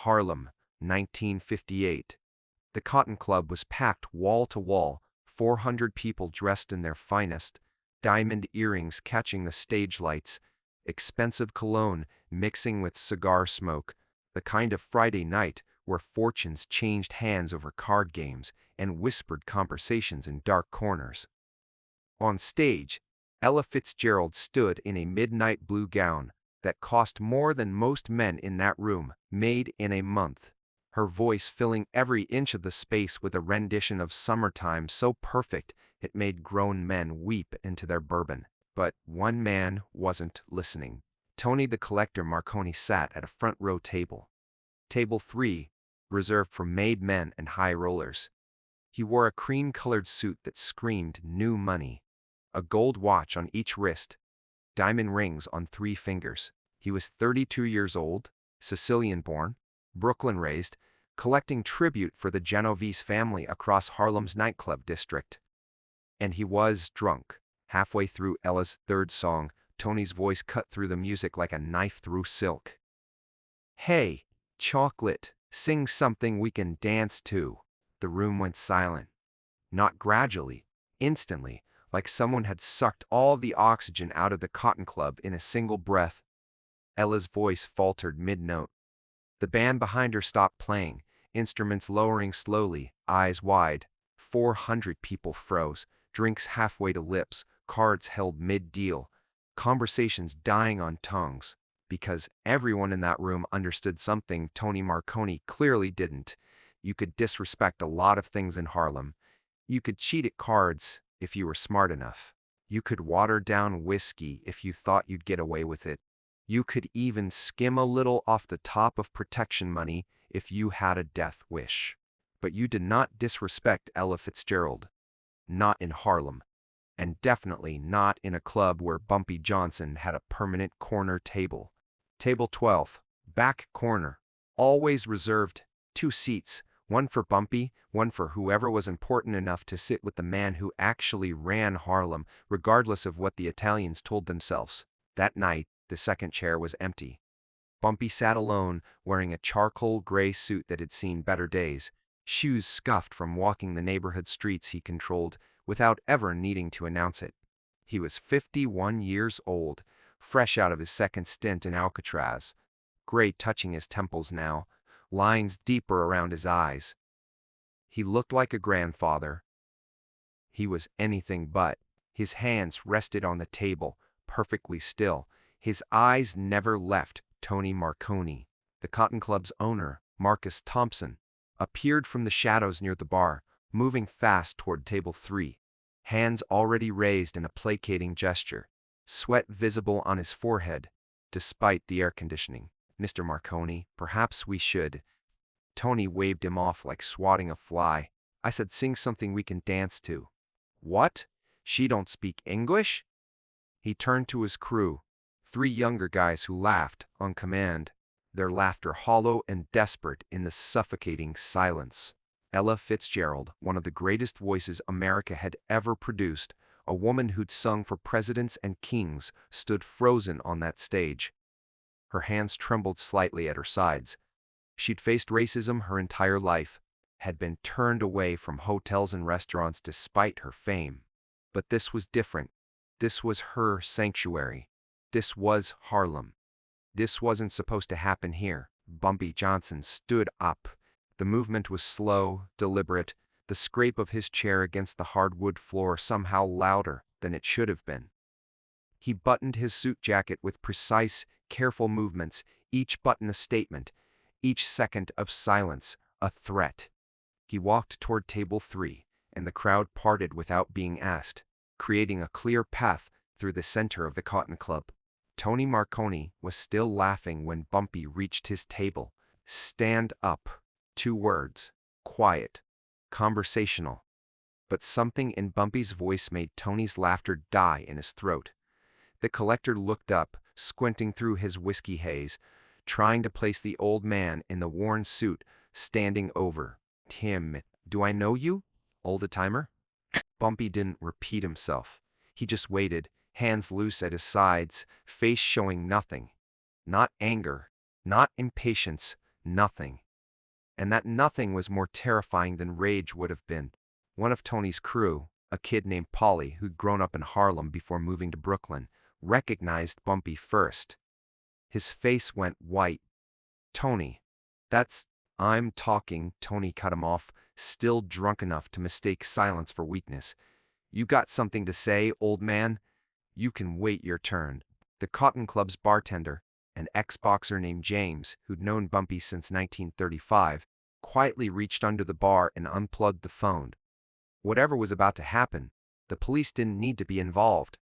Harlem, 1958. The Cotton Club was packed wall to wall, 400 people dressed in their finest, diamond earrings catching the stage lights, expensive cologne mixing with cigar smoke, the kind of Friday night where fortunes changed hands over card games and whispered conversations in dark corners. On stage, Ella Fitzgerald stood in a midnight blue gown that cost more than most men in that room made in a month, her voice filling every inch of the space with a rendition of Summertime so perfect it made grown men weep into their bourbon. But one man wasn't listening. Tony the Collector Marconi sat at a front row table. Table 3, reserved for made men and high rollers. He wore a cream-colored suit that screamed new money, a gold watch on each wrist, diamond rings on 3 fingers. He was 32 years old, Sicilian-born, Brooklyn-raised, collecting tribute for the Genovese family across Harlem's nightclub district. And he was drunk. Halfway through Ella's third song, Tony's voice cut through the music like a knife through silk. "Hey, chocolate, sing something we can dance to." The room went silent. Not gradually, instantly, like someone had sucked all the oxygen out of the Cotton Club in a single breath. Ella's voice faltered mid-note. The band behind her stopped playing, instruments lowering slowly, eyes wide. 400 people froze, drinks halfway to lips, cards held mid-deal, conversations dying on tongues, because everyone in that room understood something Tony Marconi clearly didn't. You could disrespect a lot of things in Harlem. You could cheat at cards if you were smart enough. You could water down whiskey if you thought you'd get away with it. You could even skim a little off the top of protection money if you had a death wish. But you did not disrespect Ella Fitzgerald. Not in Harlem. And definitely not in a club where Bumpy Johnson had a permanent corner table. Table 12, back corner, always reserved, 2 seats, one for Bumpy, one for whoever was important enough to sit with the man who actually ran Harlem, regardless of what the Italians told themselves. That night, the second chair was empty. Bumpy sat alone, wearing a charcoal gray suit that had seen better days, shoes scuffed from walking the neighborhood streets he controlled without ever needing to announce it. He was 51 years old, fresh out of his second stint in Alcatraz, gray touching his temples now, lines deeper around his eyes. He looked like a grandfather. He was anything but. His hands rested on the table, perfectly still. His eyes never left Tony Marconi. The Cotton Club's owner, Marcus Thompson, appeared from the shadows near the bar, moving fast toward table 3, hands already raised in a placating gesture, sweat visible on his forehead, despite the air conditioning. "Mr. Marconi, perhaps we should." Tony waved him off like swatting a fly. "I said sing something we can dance to." "What? She don't speak English?" He turned to his crew, 3 younger guys who laughed on command, their laughter hollow and desperate in the suffocating silence. Ella Fitzgerald, one of the greatest voices America had ever produced, a woman who'd sung for presidents and kings, stood frozen on that stage. Her hands trembled slightly at her sides. She'd faced racism her entire life, had been turned away from hotels and restaurants despite her fame. But this was different. This was her sanctuary. This was Harlem. This wasn't supposed to happen here. Bumpy Johnson stood up. The movement was slow, deliberate, the scrape of his chair against the hardwood floor somehow louder than it should have been. He buttoned his suit jacket with precise, careful movements, each button a statement, each second of silence a threat. He walked toward table 3, and the crowd parted without being asked, creating a clear path through the center of the Cotton Club. Tony Marconi was still laughing when Bumpy reached his table. "Stand up." 2 words. Quiet. Conversational. But something in Bumpy's voice made Tony's laughter die in his throat. The collector looked up, squinting through his whiskey haze, trying to place the old man in the worn suit standing over. "Tim, do I know you, old-timer?" Bumpy didn't repeat himself. He just waited, hands loose at his sides, face showing nothing. Not anger, not impatience, Nothing. And that nothing was more terrifying than rage would have been. One of Tony's crew, a kid named Polly who'd grown up in Harlem before moving to Brooklyn, recognized Bumpy first. His face went white. "Tony, that's—" "I'm talking," Tony cut him off, still drunk enough to mistake silence for weakness. "You got something to say, old man? You can wait your turn." The Cotton Club's bartender, an ex-boxer named James, who'd known Bumpy since 1935, quietly reached under the bar and unplugged the phone. Whatever was about to happen, the police didn't need to be involved.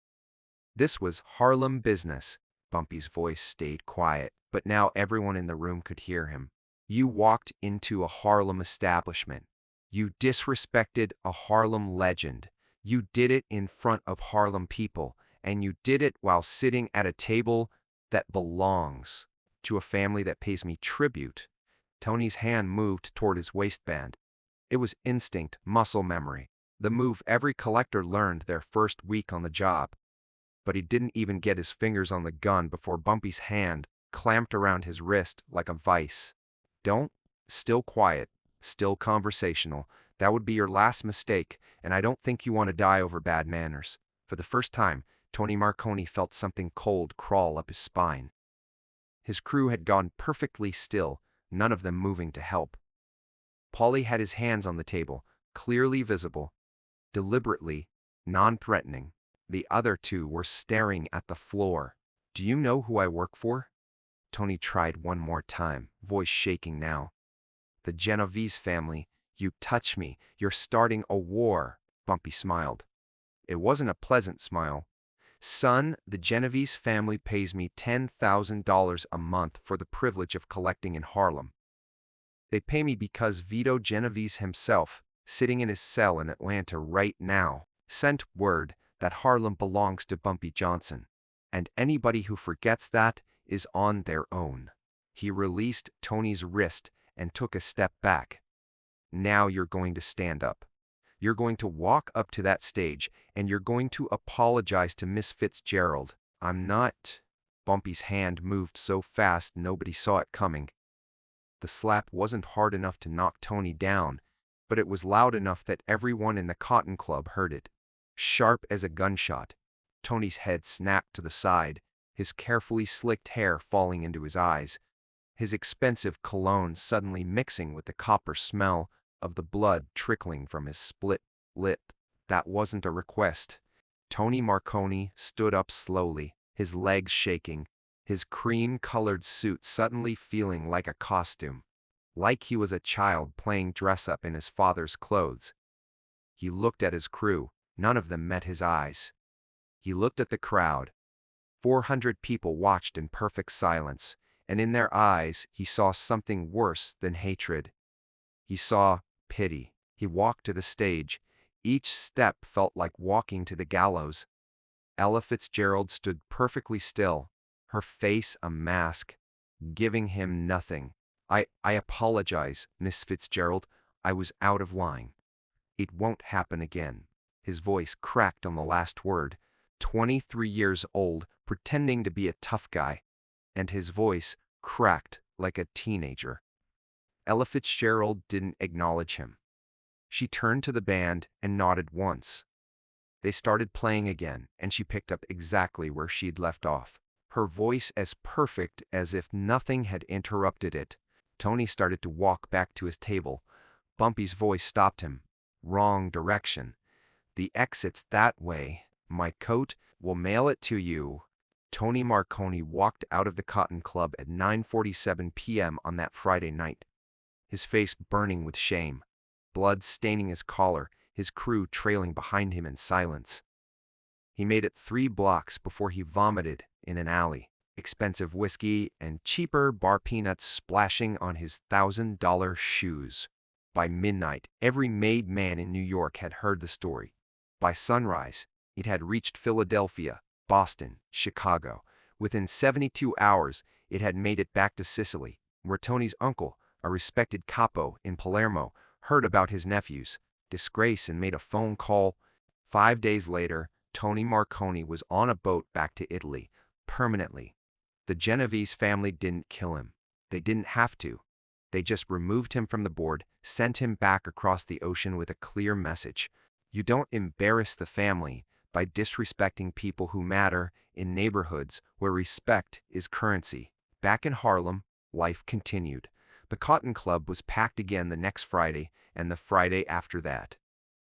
This was Harlem business. Bumpy's voice stayed quiet, but now everyone in the room could hear him. "You walked into a Harlem establishment. You disrespected a Harlem legend. You did it in front of Harlem people, and you did it while sitting at a table that belongs to a family that pays me tribute." Tony's hand moved toward his waistband. It was instinct, muscle memory, the move every collector learned their first week on the job. But he didn't even get his fingers on the gun before Bumpy's hand clamped around his wrist like a vice. "Don't." Still quiet, still conversational. "That would be your last mistake, and I don't think you want to die over bad manners." For the first time, Tony Marconi felt something cold crawl up his spine. His crew had gone perfectly still, none of them moving to help. Paulie had his hands on the table, clearly visible, deliberately, non-threatening. The other two were staring at the floor. "Do you know who I work for?" Tony tried one more time, voice shaking now. "The Genovese family. You touch me, you're starting a war." Bumpy smiled. It wasn't a pleasant smile. "Son, the Genovese family pays me $10,000 a month for the privilege of collecting in Harlem. They pay me because Vito Genovese himself, sitting in his cell in Atlanta right now, sent word that Harlem belongs to Bumpy Johnson. And anybody who forgets that is on their own." He released Tony's wrist and took a step back. "Now you're going to stand up. You're going to walk up to that stage, and you're going to apologize to Miss Fitzgerald." "I'm not." Bumpy's hand moved so fast nobody saw it coming. The slap wasn't hard enough to knock Tony down, but it was loud enough that everyone in the Cotton Club heard it. Sharp as a gunshot. Tony's head snapped to the side, his carefully slicked hair falling into his eyes, his expensive cologne suddenly mixing with the copper smell of the blood trickling from his split lip. That wasn't a request. Tony Marconi stood up slowly, his legs shaking, his cream-colored suit suddenly feeling like a costume, like he was a child playing dress-up in his father's clothes. He looked at his crew. None of them met his eyes. He looked at the crowd. 400 people watched in perfect silence, and in their eyes he saw something worse than hatred. He saw pity. He walked to the stage. Each step felt like walking to the gallows. Ella Fitzgerald stood perfectly still, her face a mask, giving him nothing. I apologize, Miss Fitzgerald. I was out of line. It won't happen again." His voice cracked on the last word. 23 years old, pretending to be a tough guy. And his voice cracked like a teenager. Ella Fitzgerald didn't acknowledge him. She turned to the band and nodded once. They started playing again, and she picked up exactly where she'd left off, her voice as perfect as if nothing had interrupted it. Tony started to walk back to his table. Bumpy's voice stopped him. "Wrong direction. The exit's that way. My coat, will mail it to you." Tony Marconi walked out of the Cotton Club at 9:47 p.m. on that Friday night, his face burning with shame, blood staining his collar, his crew trailing behind him in silence. He made it 3 blocks before he vomited in an alley, expensive whiskey and cheaper bar peanuts splashing on his $1,000 shoes. By midnight, every made man in New York had heard the story. By sunrise, it had reached Philadelphia, Boston, Chicago. Within 72 hours, it had made it back to Sicily, where Tony's uncle, a respected capo in Palermo, heard about his nephew's disgrace and made a phone call. 5 days later, Tony Marconi was on a boat back to Italy, permanently. The Genovese family didn't kill him. They didn't have to. They just removed him from the board, sent him back across the ocean with a clear message. You don't embarrass the family by disrespecting people who matter in neighborhoods where respect is currency. Back in Harlem, life continued. The Cotton Club was packed again the next Friday and the Friday after that.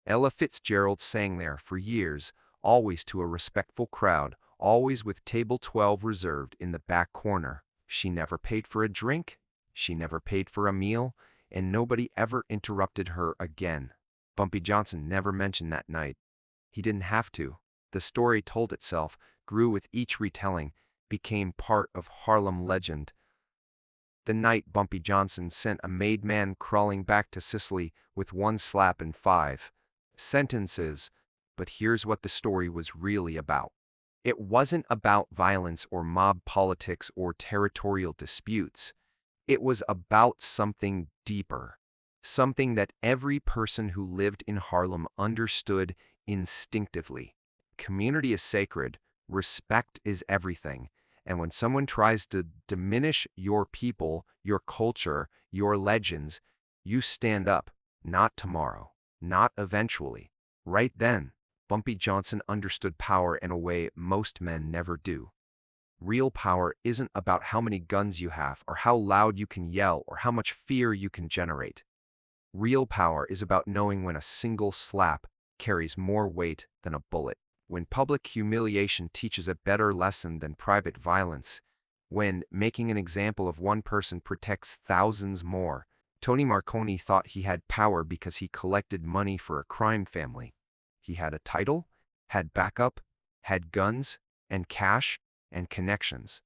Ella Fitzgerald sang there for years, always to a respectful crowd, always with table 12 reserved in the back corner. She never paid for a drink, she never paid for a meal, and nobody ever interrupted her again. Bumpy Johnson never mentioned that night. He didn't have to. The story told itself, grew with each retelling, became part of Harlem legend. The night Bumpy Johnson sent a made man crawling back to Sicily with one slap and 5 sentences. But here's what the story was really about. It wasn't about violence or mob politics or territorial disputes. It was about something deeper, something that every person who lived in Harlem understood instinctively. Community is sacred, respect is everything, and when someone tries to diminish your people, your culture, your legends, you stand up, not tomorrow, not eventually. Right then, Bumpy Johnson understood power in a way most men never do. Real power isn't about how many guns you have, or how loud you can yell, or how much fear you can generate. Real power is about knowing when a single slap carries more weight than a bullet, when public humiliation teaches a better lesson than private violence, when making an example of one person protects thousands more. Tony Marconi thought he had power because he collected money for a crime family. He had a title, had backup, had guns, and cash, and connections.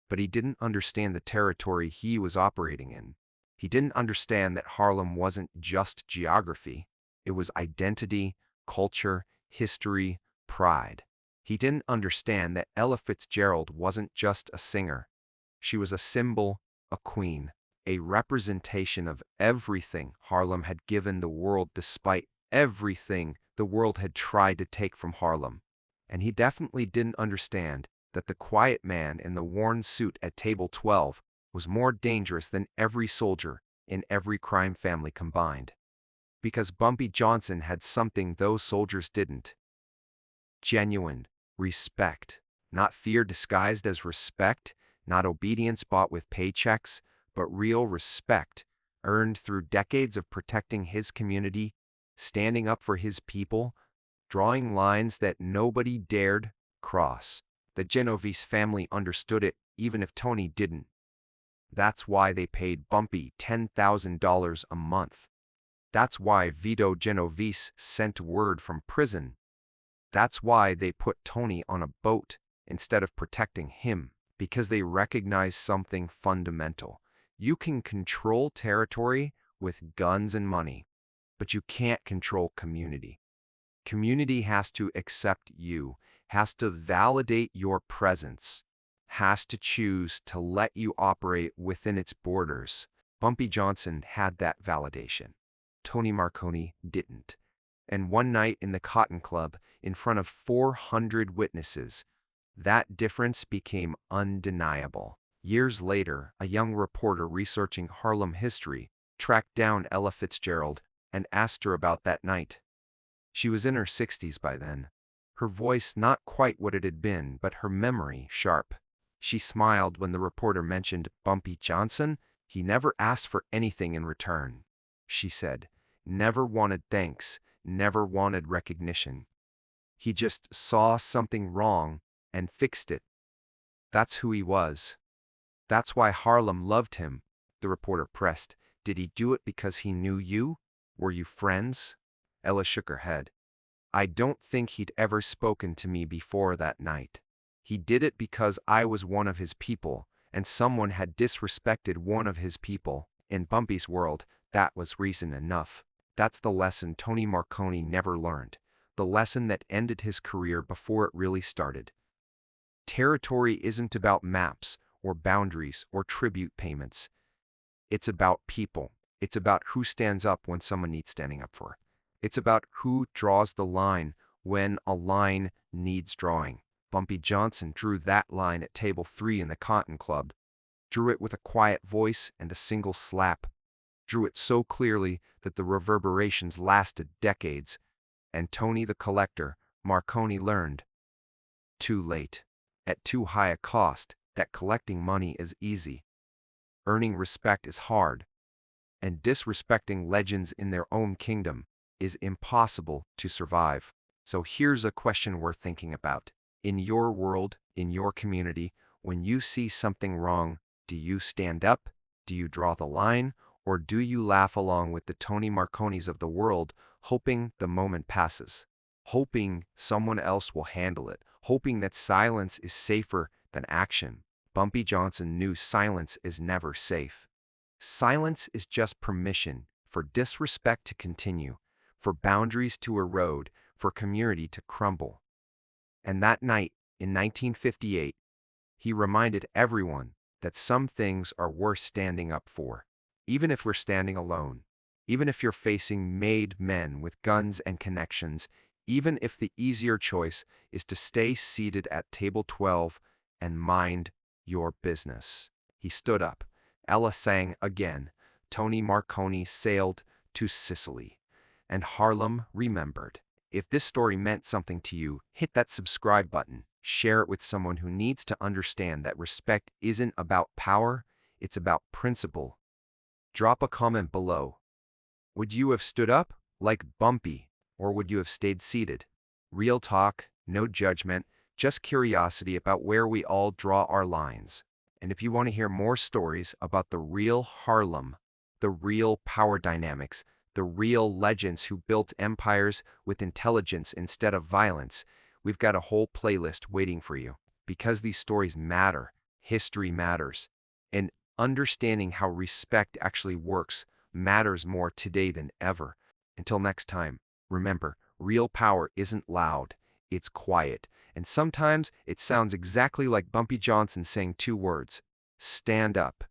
But he didn't understand the territory he was operating in. He didn't understand that Harlem wasn't just geography. It was identity, culture, history, pride. He didn't understand that Ella Fitzgerald wasn't just a singer. She was a symbol, a queen, a representation of everything Harlem had given the world despite everything the world had tried to take from Harlem. And he definitely didn't understand that the quiet man in the worn suit at table 12 was more dangerous than every soldier in every crime family combined. Because Bumpy Johnson had something those soldiers didn't. Genuine respect. Not fear disguised as respect, not obedience bought with paychecks, but real respect, earned through decades of protecting his community, standing up for his people, drawing lines that nobody dared cross. The Genovese family understood it, even if Tony didn't. That's why they paid Bumpy $10,000 a month. That's why Vito Genovese sent word from prison. That's why they put Tony on a boat instead of protecting him, because they recognized something fundamental. You can control territory with guns and money, but you can't control community. Community has to accept you, has to validate your presence, has to choose to let you operate within its borders. Bumpy Johnson had that validation. Tony Marconi didn't. And one night in the Cotton Club, in front of 400 witnesses, that difference became undeniable. Years later, a young reporter researching Harlem history tracked down Ella Fitzgerald and asked her about that night. She was in her 60s by then. Her voice not quite what it had been, but her memory sharp. She smiled when the reporter mentioned Bumpy Johnson. He never asked for anything in return, she said. Never wanted thanks, never wanted recognition. He just saw something wrong and fixed it. That's who he was. That's why Harlem loved him, the reporter pressed. Did he do it because he knew you? Were you friends? Ella shook her head. I don't think he'd ever spoken to me before that night. He did it because I was one of his people, and someone had disrespected one of his people. In Bumpy's world, that was reason enough. That's the lesson Tony Marconi never learned, the lesson that ended his career before it really started. Territory isn't about maps or boundaries or tribute payments. It's about people. It's about who stands up when someone needs standing up for. It's about who draws the line when a line needs drawing. Bumpy Johnson drew that line at table 3 in the Cotton Club, drew it with a quiet voice and a single slap, drew it so clearly that the reverberations lasted decades, and Tony the collector, Marconi, learned, too late, at too high a cost, that collecting money is easy. Earning respect is hard, and disrespecting legends in their own kingdom is impossible to survive. So here's a question worth thinking about. In your world, in your community, when you see something wrong, do you stand up? Do you draw the line? Or do you laugh along with the Tony Marconis of the world, hoping the moment passes? Hoping someone else will handle it, hoping that silence is safer than action. Bumpy Johnson knew silence is never safe. Silence is just permission for disrespect to continue, for boundaries to erode, for community to crumble. And that night, in 1958, he reminded everyone that some things are worth standing up for, even if we're standing alone, even if you're facing made men with guns and connections, even if the easier choice is to stay seated at table 12 and mind your business. He stood up. Ella sang again. Tony Marconi sailed to Sicily. And Harlem remembered. If this story meant something to you, hit that subscribe button. Share it with someone who needs to understand that respect isn't about power, it's about principle. Drop a comment below. Would you have stood up, like Bumpy, or would you have stayed seated? Real talk, no judgment, just curiosity about where we all draw our lines. And if you want to hear more stories about the real Harlem, the real power dynamics, the real legends who built empires with intelligence instead of violence, we've got a whole playlist waiting for you. Because these stories matter, history matters, and understanding how respect actually works matters more today than ever. Until next time, remember, real power isn't loud, it's quiet, and sometimes it sounds exactly like Bumpy Johnson saying two words: stand up.